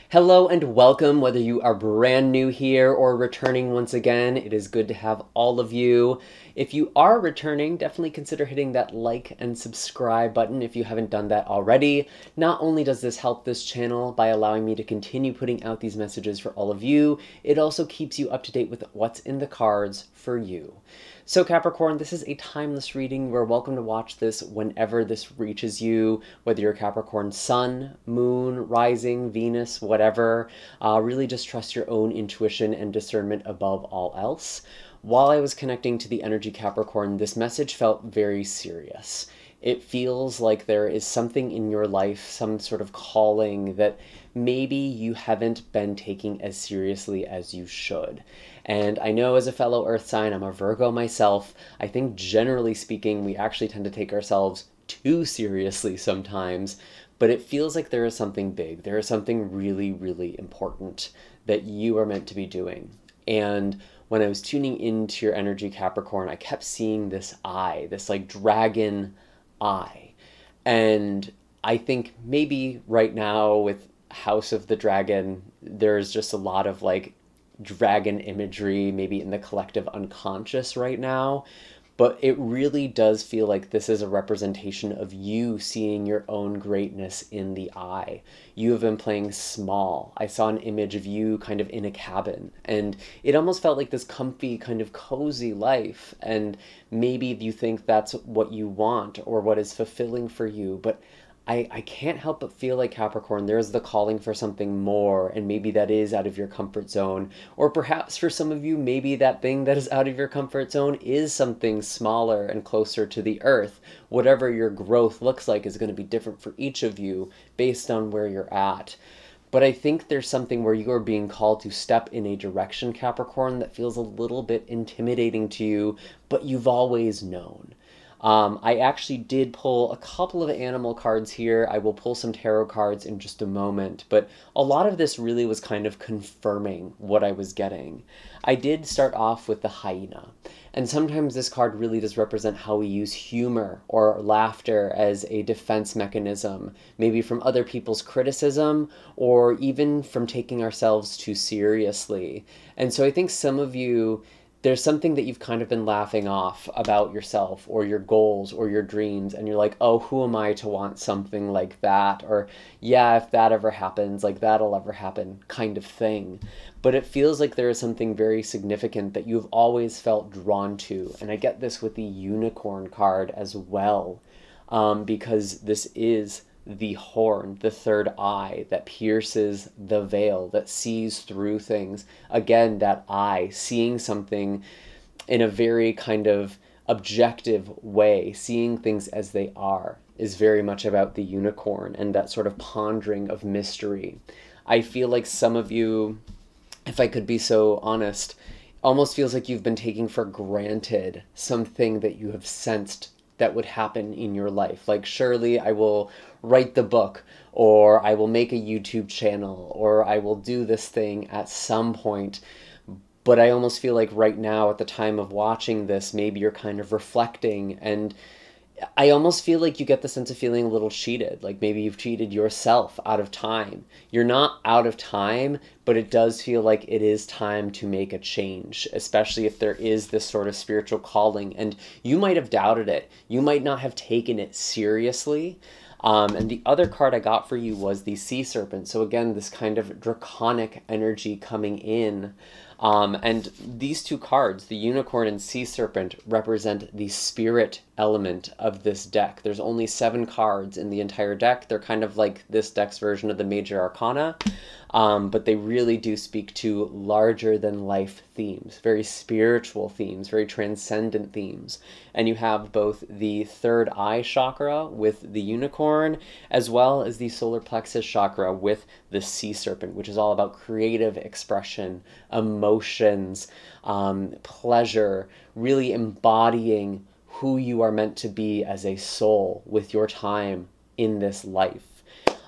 Hello and welcome, whether you are brand new here or returning once again. It is good to have all of you. If you are returning, definitely consider hitting that like and subscribe button if you haven't done that already. Not only does this help this channel by allowing me to continue putting out these messages for all of you, it also keeps you up to date with what's in the cards for you. So Capricorn, this is a timeless reading. You're welcome to watch this whenever this reaches you, whether you're Capricorn Sun, Moon, Rising, Venus, whatever. Really just trust your own intuition and discernment above all else. While I was connecting to the energy Capricorn, this message felt very serious. It feels like there is something in your life, some sort of calling that maybe you haven't been taking as seriously as you should. And I know as a fellow earth sign, I'm a Virgo myself, I think generally speaking, we actually tend to take ourselves too seriously sometimes, but it feels like there is something big. There is something really, really important that you are meant to be doing. And when I was tuning into your energy, Capricorn, I kept seeing this eye, this like dragon eye. And I think maybe right now with House of the Dragon, there's just a lot of like dragon imagery maybe in the collective unconscious right now, but it really does feel like this is a representation of you seeing your own greatness in the eye. You have been playing small. I saw an image of you kind of in a cabin, and it almost felt like this comfy, kind of cozy life, and maybe you think that's what you want or what is fulfilling for you, but I can't help but feel like Capricorn, there's the calling for something more, and maybe that is out of your comfort zone. Or perhaps for some of you, maybe that thing that is out of your comfort zone is something smaller and closer to the earth. Whatever your growth looks like is going to be different for each of you based on where you're at. But I think there's something where you are being called to step in a direction, Capricorn, that feels a little bit intimidating to you, but you've always known. I actually did pull a couple of animal cards here. I will pull some tarot cards in just a moment, but a lot of this really was kind of confirming what I was getting. I did start off with the hyena, and sometimes this card really does represent how we use humor or laughter as a defense mechanism, maybe from other people's criticism or even from taking ourselves too seriously. And so I think some of you, there's something that you've kind of been laughing off about yourself or your goals or your dreams, and you're like, oh, who am I to want something like that? Or, yeah, if that ever happens, like that'll ever happen kind of thing. But it feels like there is something very significant that you've always felt drawn to. And I get this with the unicorn card as well, because this is the horn, the third eye that pierces the veil, that sees through things. Again, that eye, seeing something in a very kind of objective way, seeing things as they are, is very much about the unicorn and that sort of pondering of mystery. I feel like some of you, if I could be so honest, almost feels like you've been taking for granted something that you have sensed that would happen in your life. Like, surely I will write the book, or I will make a YouTube channel, or I will do this thing at some point. But I almost feel like right now, at the time of watching this, maybe you're kind of reflecting, and I almost feel like you get the sense of feeling a little cheated, like maybe you've cheated yourself out of time. You're not out of time, but it does feel like it is time to make a change, especially if there is this sort of spiritual calling, and you might have doubted it. You might not have taken it seriously. And the other card I got for you was the sea serpent. So again, this kind of draconic energy coming in. And these two cards, the unicorn and sea serpent, represent the spirit element of this deck. There's only 7 cards in the entire deck. They're kind of like this deck's version of the major arcana, but they really do speak to larger than life themes, very spiritual themes, very transcendent themes. And you have both the third eye chakra with the unicorn, as well as the solar plexus chakra with the sea serpent, which is all about creative expression, emotions, pleasure, really embodying who you are meant to be as a soul with your time in this life.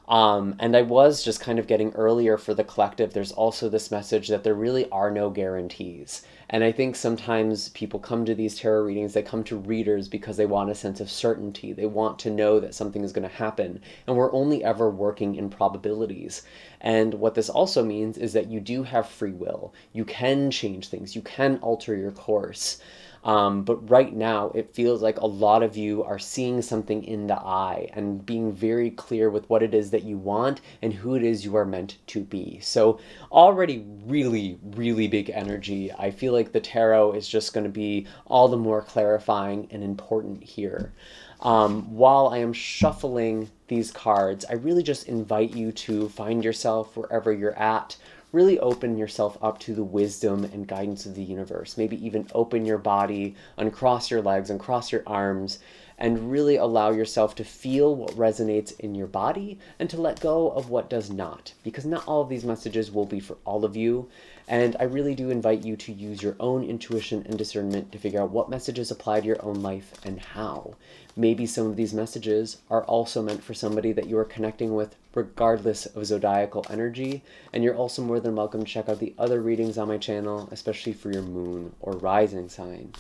And I was just kind of getting earlier for the collective, there's also this message that there really are no guarantees. And I think sometimes people come to these tarot readings, they come to readers because they want a sense of certainty. They want to know that something is going to happen. And we're only ever working in probabilities. And what this also means is that you do have free will. You can change things. You can alter your course. But right now, it feels like a lot of you are seeing something in the eye and being very clear with what it is that you want and who it is you are meant to be. So already really, really big energy. I feel like the tarot is just going to be all the more clarifying and important here. While I am shuffling these cards, I really just invite you to find yourself wherever you're at. Really open yourself up to the wisdom and guidance of the universe. Maybe even open your body, uncross your legs, uncross your arms, and really allow yourself to feel what resonates in your body and to let go of what does not. Because not all of these messages will be for all of you. And I really do invite you to use your own intuition and discernment to figure out what messages apply to your own life and how. Maybe some of these messages are also meant for somebody that you are connecting with regardless of zodiacal energy. And you're also more than welcome to check out the other readings on my channel, especially for your moon or rising sign.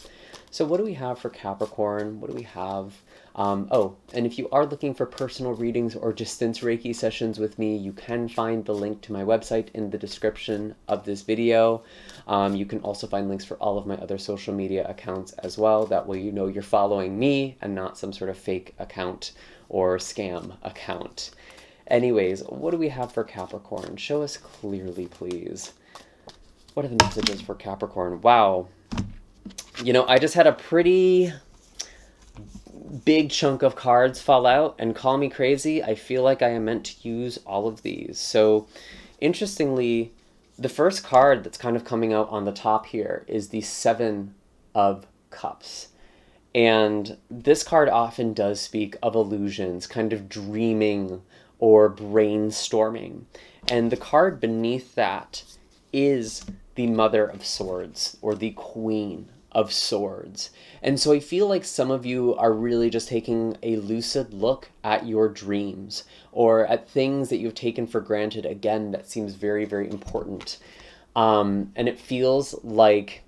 So what do we have for Capricorn? What do we have? Oh, and if you are looking for personal readings or distance Reiki sessions with me, you can find the link to my website in the description of this video. You can also find links for all of my other social media accounts as well. That way you know you're following me and not some sort of fake account or scam account. Anyways, what do we have for Capricorn? Show us clearly, please. What are the messages for Capricorn? Wow. You know, I just had a pretty big chunk of cards fall out, and call me crazy, I feel like I am meant to use all of these. So interestingly, the first card that's kind of coming out on the top here is the Seven of Cups. And this card often does speak of illusions, kind of dreaming or brainstorming. And the card beneath that is the Mother of Swords, or the Queen of Swords. And so I feel like some of you are really just taking a lucid look at your dreams or at things that you've taken for granted. Again, that seems very, very important. And it feels like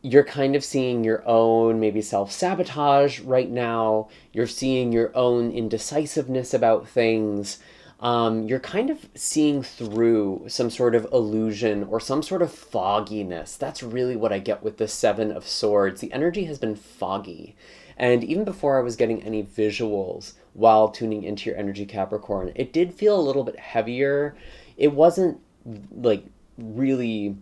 you're kind of seeing your own maybe self-sabotage right now. You're seeing your own indecisiveness about things. You're kind of seeing through some sort of illusion or some sort of fogginess. That's really what I get with the Seven of Swords. The energy has been foggy. And even before I was getting any visuals while tuning into your energy, Capricorn, it did feel a little bit heavier. It wasn't like really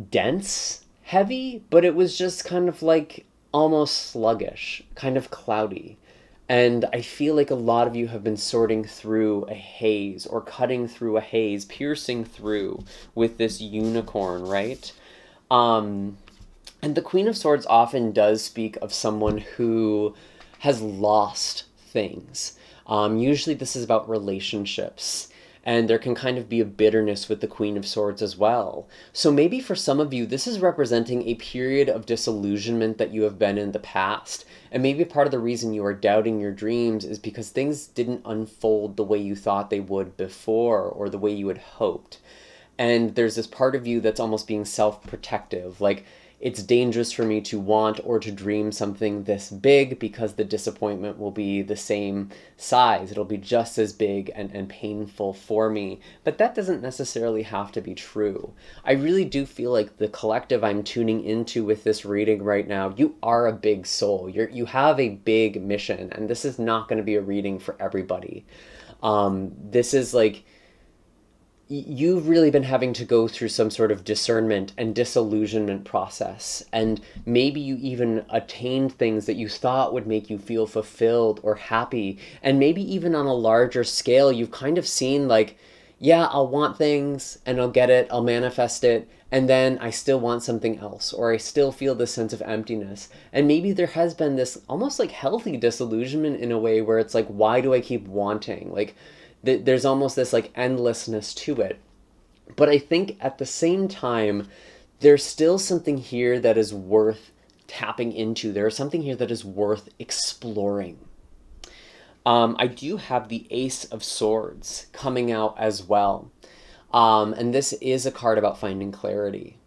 dense heavy, but it was just kind of like almost sluggish, kind of cloudy. And I feel like a lot of you have been sorting through a haze or cutting through a haze, piercing through with this unicorn, right? And the Queen of Swords often does speak of someone who has lost things. Usually this is about relationships. And there can kind of be a bitterness with the Queen of Swords as well. So maybe for some of you, this is representing a period of disillusionment that you have been in the past. And maybe part of the reason you are doubting your dreams is because things didn't unfold the way you thought they would before or the way you had hoped. And there's this part of you that's almost being self-protective, like, it's dangerous for me to want or to dream something this big because the disappointment will be the same size. It'll be just as big and painful for me. But that doesn't necessarily have to be true. I really do feel like the collective I'm tuning into with this reading right now, you are a big soul. You have a big mission, and this is not going to be a reading for everybody. This is like, you've really been having to go through some sort of discernment and disillusionment process. And maybe you even attained things that you thought would make you feel fulfilled or happy. And maybe even on a larger scale, you've kind of seen like, yeah, I'll want things and I'll get it, I'll manifest it. And then I still want something else, or I still feel this sense of emptiness. And maybe there has been this almost like healthy disillusionment in a way where it's like, why do I keep wanting? Like, there's almost this like endlessness to it. But I think at the same time, there's still something here that is worth tapping into. There's something here that is worth exploring. I do have the Ace of Swords coming out as well. And this is a card about finding clarity.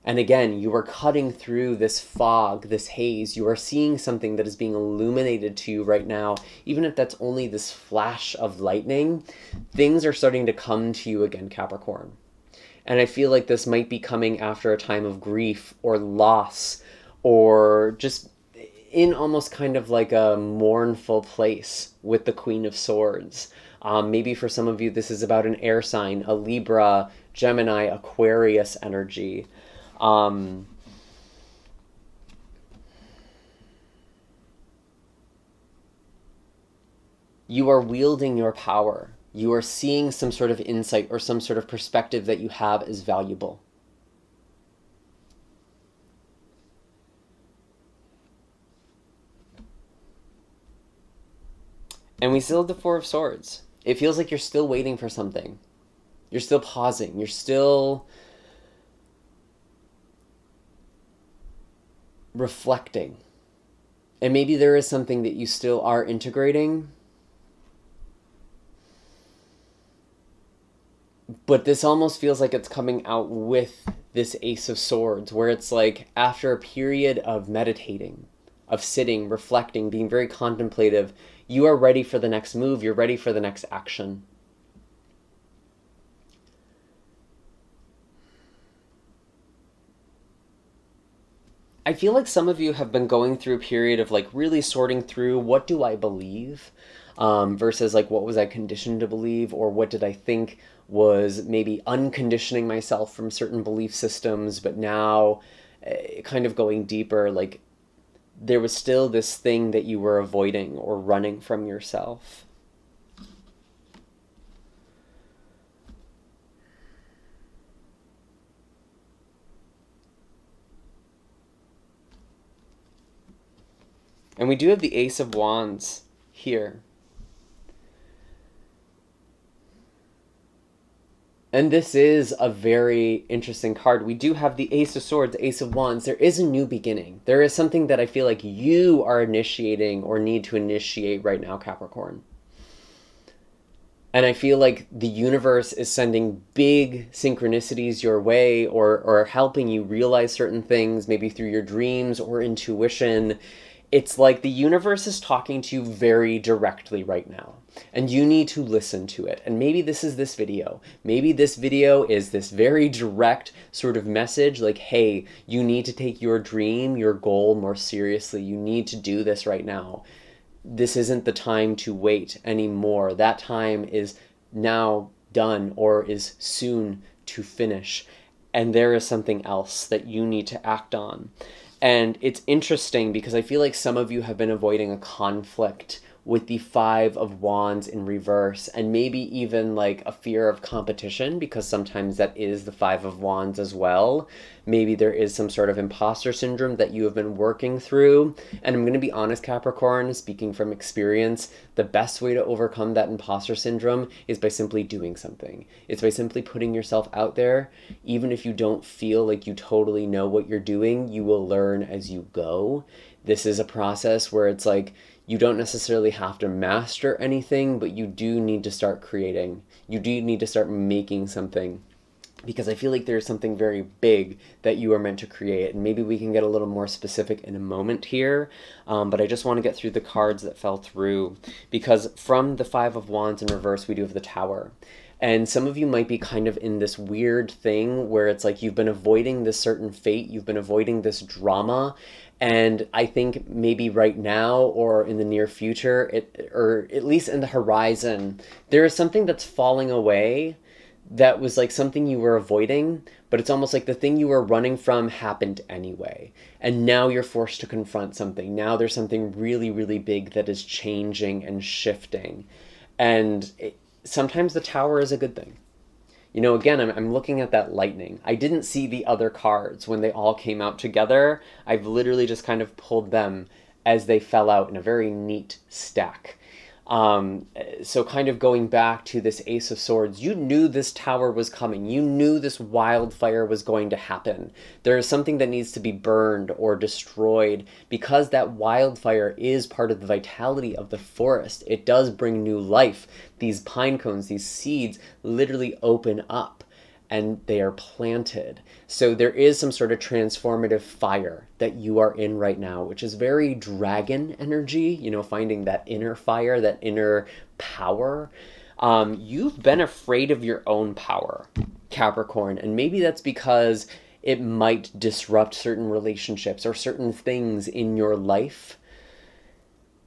And again, you are cutting through this fog, this haze. You are seeing something that is being illuminated to you right now. Even if that's only this flash of lightning, things are starting to come to you again, Capricorn. And I feel like this might be coming after a time of grief or loss, or just in almost kind of like a mournful place with the Queen of Swords. Maybe for some of you, this is about an air sign, a Libra, Gemini, Aquarius energy. You are wielding your power. You are seeing some sort of insight or some sort of perspective that you have is valuable. And we still have the Four of Swords. It feels like you're still waiting for something. You're still pausing. You're still reflecting. And maybe there is something that you still are integrating. But this almost feels like it's coming out with this Ace of Swords, where it's like after a period of meditating, of sitting, reflecting, being very contemplative, you are ready for the next move. You're ready for the next action. I feel like some of you have been going through a period of like really sorting through, what do I believe? Versus like, what was I conditioned to believe? Or what did I think was maybe unconditioning myself from certain belief systems, but now kind of going deeper, like there was still this thing that you were avoiding or running from yourself. And we do have the Ace of Wands here. And this is a very interesting card. We do have the Ace of Swords, Ace of Wands. There is a new beginning. There is something that I feel like you are initiating or need to initiate right now, Capricorn. And I feel like the universe is sending big synchronicities your way, or helping you realize certain things, maybe through your dreams or intuition. It's like the universe is talking to you very directly right now, and you need to listen to it. And maybe this is this video. Maybe this video is this very direct sort of message, like, hey, you need to take your dream, your goal more seriously. You need to do this right now. This isn't the time to wait anymore. That time is now done, or is soon to finish. And there is something else that you need to act on. And it's interesting because I feel like some of you have been avoiding a conflict with the Five of Wands in reverse, and maybe even like a fear of competition, because sometimes that is the Five of Wands as well. Maybe there is some sort of imposter syndrome that you have been working through. And I'm going to be honest, Capricorn, speaking from experience, the best way to overcome that imposter syndrome is by simply doing something. It's by simply putting yourself out there. Even if you don't feel like you totally know what you're doing, you will learn as you go. This is a process where it's like, you don't necessarily have to master anything, but you do need to start creating. You do need to start making something, because I feel like there's something very big that you are meant to create. And maybe we can get a little more specific in a moment here, but I just want to get through the cards that fell through, because from the Five of Wands in reverse, we do have the Tower. And some of you might be kind of in this weird thing where it's like you've been avoiding this certain fate, you've been avoiding this drama. And I think maybe right now or in the near future, or at least in the horizon, there is something that's falling away that was like something you were avoiding, but it's almost like the thing you were running from happened anyway. And now you're forced to confront something. Now there's something really, really big that is changing and shifting. And sometimes the Tower is a good thing. You know, again, I'm looking at that lightning. I didn't see the other cards when they all came out together. I've literally just kind of pulled them as they fell out in a very neat stack. So kind of going back to this Ace of Swords, you knew this tower was coming. You knew this wildfire was going to happen. There is something that needs to be burned or destroyed because that wildfire is part of the vitality of the forest. It does bring new life. These pine cones, these seeds literally open up and they are planted. So there is some sort of transformative fire that you are in right now, which is very dragon energy, you know, finding that inner fire, that inner power. You've been afraid of your own power, Capricorn, and maybe that's because it might disrupt certain relationships or certain things in your life.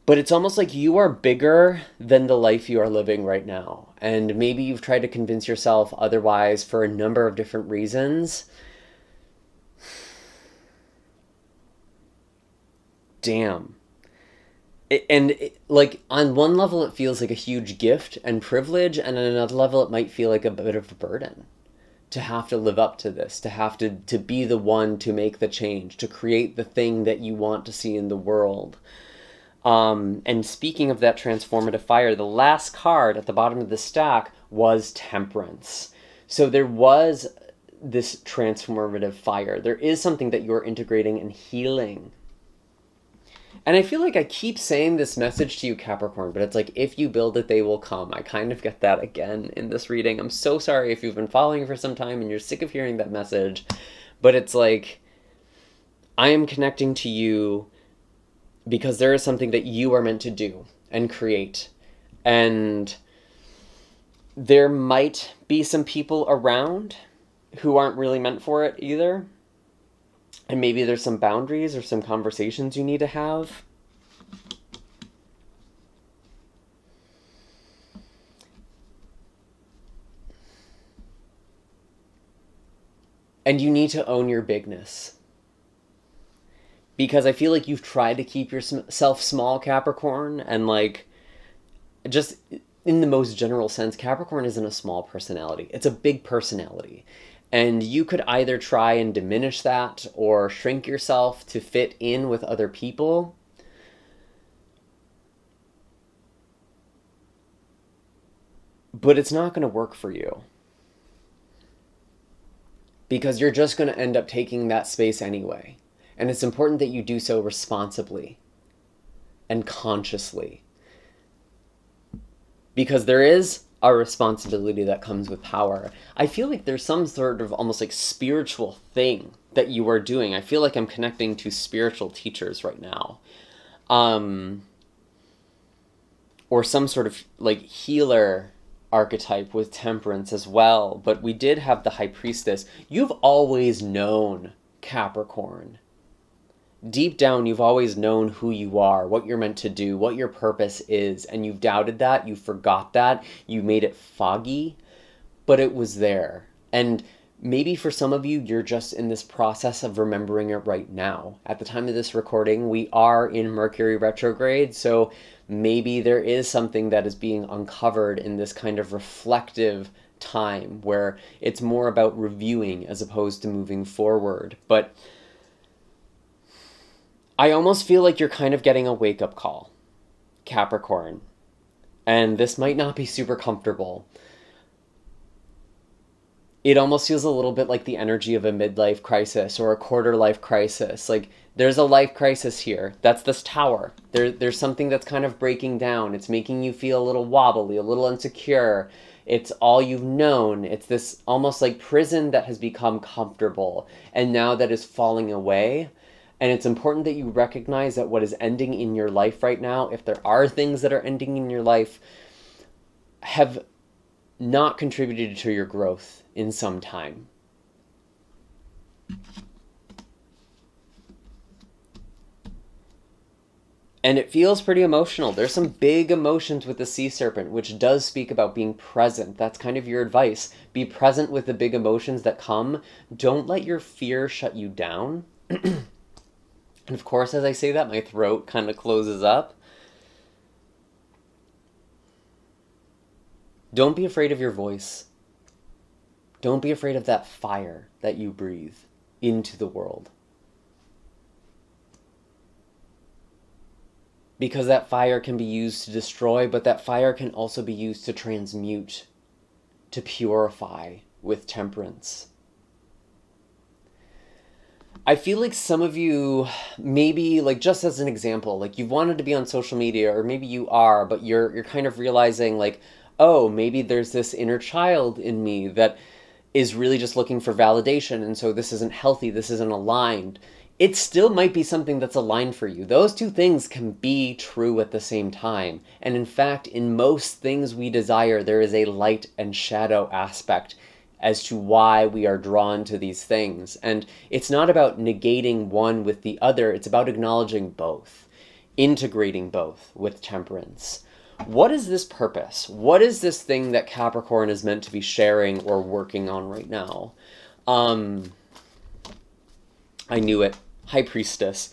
But it's almost like you are bigger than the life you are living right now. And maybe you've tried to convince yourself otherwise for a number of different reasons. Damn. Like, on one level, it feels like a huge gift and privilege, and on another level, it might feel like a bit of a burden to have to live up to this, to have to be the one to make the change, to create the thing that you want to see in the world. And speaking of that transformative fire, the last card at the bottom of the stack was Temperance. So there was this transformative fire. There is something that you're integrating and healing. And I feel like I keep saying this message to you, Capricorn, but it's like, if you build it, they will come. I kind of get that again in this reading. I'm so sorry if you've been following for some time and you're sick of hearing that message, but it's like, I am connecting to you because there is something that you are meant to do and create. And there might be some people around who aren't really meant for it either. And maybe there's some boundaries or some conversations you need to have. And you need to own your bigness. Because I feel like you've tried to keep yourself small, Capricorn, and like, just in the most general sense, Capricorn isn't a small personality. It's a big personality. And you could either try and diminish that or shrink yourself to fit in with other people. But it's not going to work for you. Because you're just going to end up taking that space anyway. And it's important that you do so responsibly and consciously. Because there is a responsibility that comes with power. I feel like there's some sort of almost like spiritual thing that you are doing. I feel like I'm connecting to spiritual teachers right now. Or some sort of like healer archetype with Temperance as well. But we did have the High Priestess. You've always known, Capricorn. Deep down, you've always known who you are, what you're meant to do, what your purpose is, and you've doubted that, you forgot that, you made it foggy, but it was there. And maybe for some of you, you're just in this process of remembering it right now. At the time of this recording, we are in Mercury retrograde, so maybe there is something that is being uncovered in this kind of reflective time where it's more about reviewing as opposed to moving forward. But I almost feel like you're kind of getting a wake-up call, Capricorn. And this might not be super comfortable. It almost feels a little bit like the energy of a midlife crisis or a quarter-life crisis. Like, there's a life crisis here. That's this tower. There's something that's kind of breaking down. It's making you feel a little wobbly, a little insecure. It's all you've known. It's this almost like prison that has become comfortable. And now that is falling away. And it's important that you recognize that what is ending in your life right now, if there are things that are ending in your life, have not contributed to your growth in some time. And it feels pretty emotional. There's some big emotions with the Sea Serpent, which does speak about being present. That's kind of your advice. Be present with the big emotions that come. Don't let your fear shut you down. And of course, as I say that, my throat kind of closes up. Don't be afraid of your voice. Don't be afraid of that fire that you breathe into the world. because that fire can be used to destroy, but that fire can also be used to transmute, to purify with temperance. I feel like some of you, maybe, like, just as an example, like, you've wanted to be on social media, or maybe you are, but you're kind of realizing, like, oh, maybe there's this inner child in me that is really just looking for validation, and so this isn't healthy, this isn't aligned. It still might be something that's aligned for you. Those two things can be true at the same time. And in fact, in most things we desire, there is a light and shadow aspect as to why we are drawn to these things. And it's not about negating one with the other, it's about acknowledging both, integrating both with temperance. What is this purpose? What is this thing that Capricorn is meant to be sharing or working on right now? I knew it. High Priestess.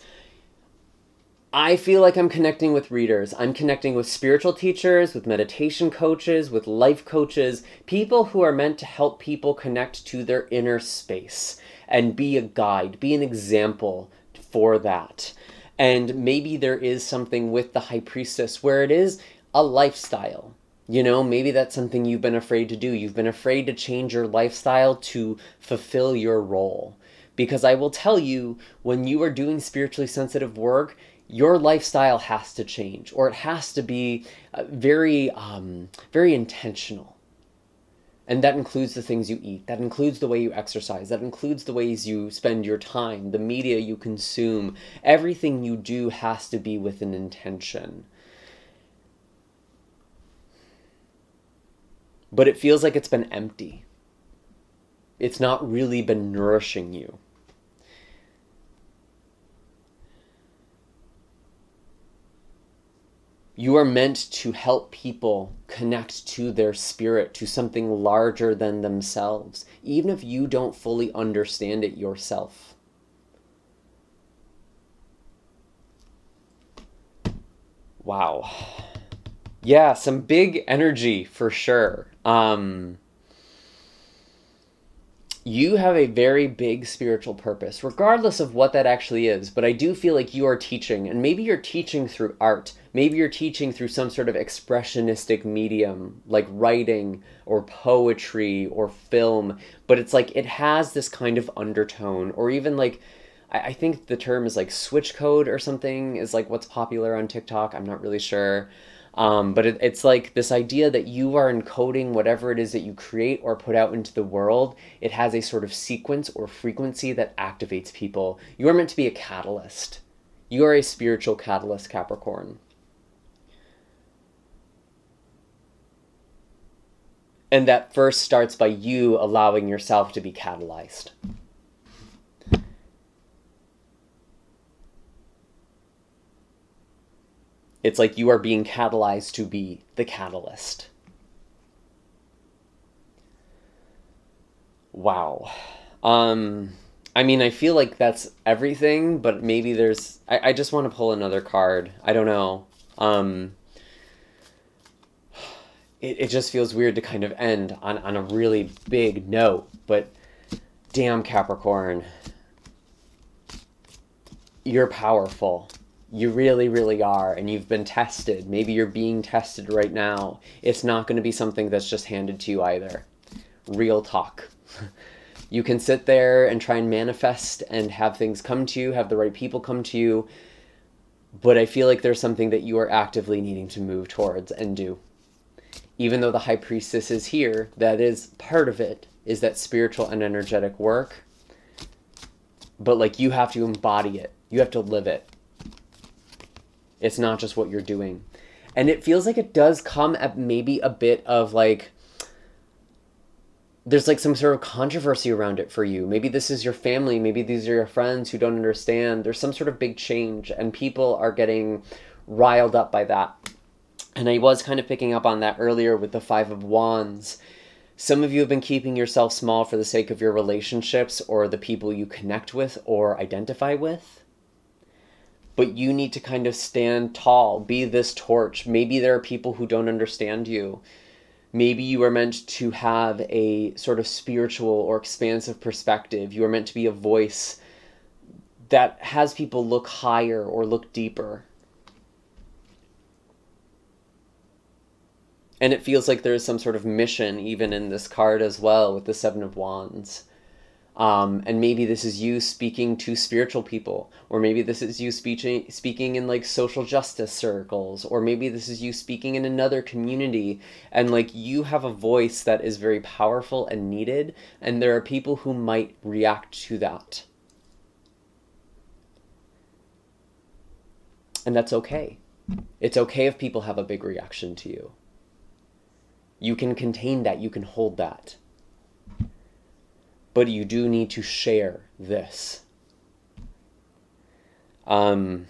I feel like I'm connecting with readers. I'm connecting with spiritual teachers, with meditation coaches, with life coaches, people who are meant to help people connect to their inner space and be a guide, be an example for that. And maybe there is something with the High Priestess where it is a lifestyle. You know, maybe that's something you've been afraid to do. You've been afraid to change your lifestyle to fulfill your role. Because I will tell you, when you are doing spiritually sensitive work, your lifestyle has to change, or it has to be very intentional. And that includes the things you eat. That includes the way you exercise. That includes the ways you spend your time, the media you consume. Everything you do has to be with an intention. But it feels like it's been empty. It's not really been nourishing you. You are meant to help people connect to their spirit, to something larger than themselves, even if you don't fully understand it yourself. Wow. Yeah, some big energy for sure. You have a very big spiritual purpose, regardless of what that actually is. But I do feel like you are teaching, and maybe you're teaching through art. Maybe you're teaching through some sort of expressionistic medium, like writing or poetry or film. But it's like it has this kind of undertone, or even like, I think the term is like switch code or something is like what's popular on TikTok. I'm not really sure. But it's like this idea that you are encoding whatever it is that you create or put out into the world. It has a sort of sequence or frequency that activates people. You are meant to be a catalyst. You are a spiritual catalyst, Capricorn. And that first starts by you allowing yourself to be catalyzed. It's like you are being catalyzed to be the catalyst. Wow. I mean, I feel like that's everything, but maybe there's... I just want to pull another card. I don't know. It just feels weird to kind of end on a really big note, but damn, Capricorn. You're powerful. You really, really are, and you've been tested. Maybe you're being tested right now. It's not going to be something that's just handed to you either. Real talk. You can sit there and try and manifest and have things come to you, have the right people come to you, but I feel like there's something that you are actively needing to move towards and do. Even though the High Priestess is here, that is part of it, is that spiritual and energetic work. But like, you have to embody it. You have to live it. It's not just what you're doing. And it feels like it does come at maybe a bit of like, there's like some sort of controversy around it for you. Maybe this is your family. Maybe these are your friends who don't understand. There's some sort of big change and people are getting riled up by that. And I was kind of picking up on that earlier with the Five of Wands. Some of you have been keeping yourself small for the sake of your relationships or the people you connect with or identify with. But you need to kind of stand tall, be this torch. Maybe there are people who don't understand you. Maybe you are meant to have a sort of spiritual or expansive perspective. You are meant to be a voice that has people look higher or look deeper. And it feels like there's some sort of mission even in this card as well with the Seven of Wands. And maybe this is you speaking to spiritual people, or maybe this is you speaking in like social justice circles, or maybe this is you speaking in another community, and like you have a voice that is very powerful and needed, and there are people who might react to that. And that's okay. It's okay if people have a big reaction to you. You can contain that, you can hold that. But you do need to share this. And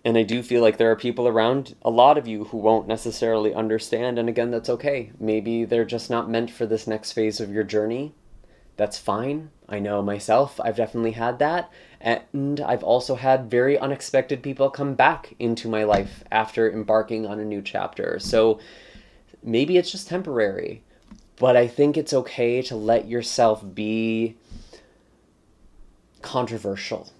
I do feel like there are people around, a lot of you, who won't necessarily understand, and again, that's okay. Maybe they're just not meant for this next phase of your journey. That's fine. I know myself, I've definitely had that. And I've also had very unexpected people come back into my life after embarking on a new chapter. So maybe it's just temporary, but I think it's okay to let yourself be controversial.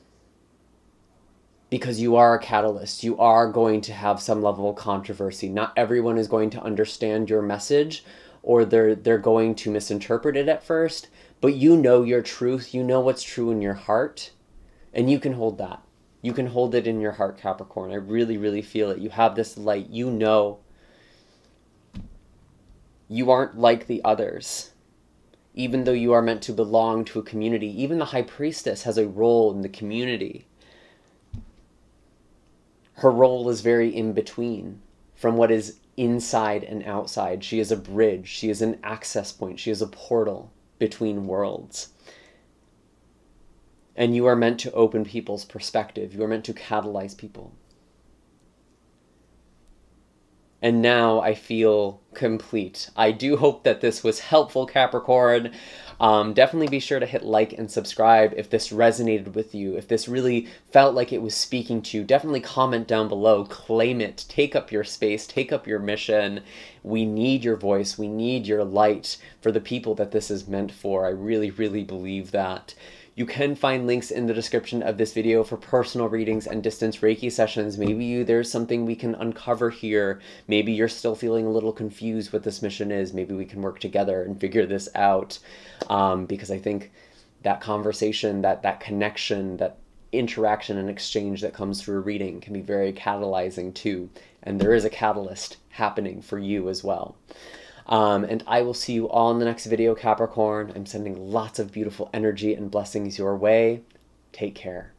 Because you are a catalyst. You are going to have some level of controversy. Not everyone is going to understand your message, or they're going to misinterpret it at first. But you know your truth, you know what's true in your heart, and you can hold that. You can hold it in your heart, Capricorn. I really, really feel it. You have this light. You know you aren't like the others. Even though you are meant to belong to a community, even the High Priestess has a role in the community. Her role is very in between from what is inside and outside. She is a bridge. She is an access point. She is a portal between worlds. And you are meant to open people's perspective. You are meant to catalyze people. And now I feel complete. I do hope that this was helpful, Capricorn. Definitely be sure to hit like and subscribe if this resonated with you, if this really felt like it was speaking to you. Definitely comment down below, claim it, take up your space, take up your mission. We need your voice, we need your light for the people that this is meant for. I really, really believe that. You can find links in the description of this video for personal readings and distance Reiki sessions. Maybe there's something we can uncover here. Maybe you're still feeling a little confused what this mission is. Maybe we can work together and figure this out. Because I think that conversation, that connection, that interaction and exchange that comes through a reading can be very catalyzing too. And there is a catalyst happening for you as well. And I will see you all in the next video, Capricorn. I'm sending lots of beautiful energy and blessings your way. Take care.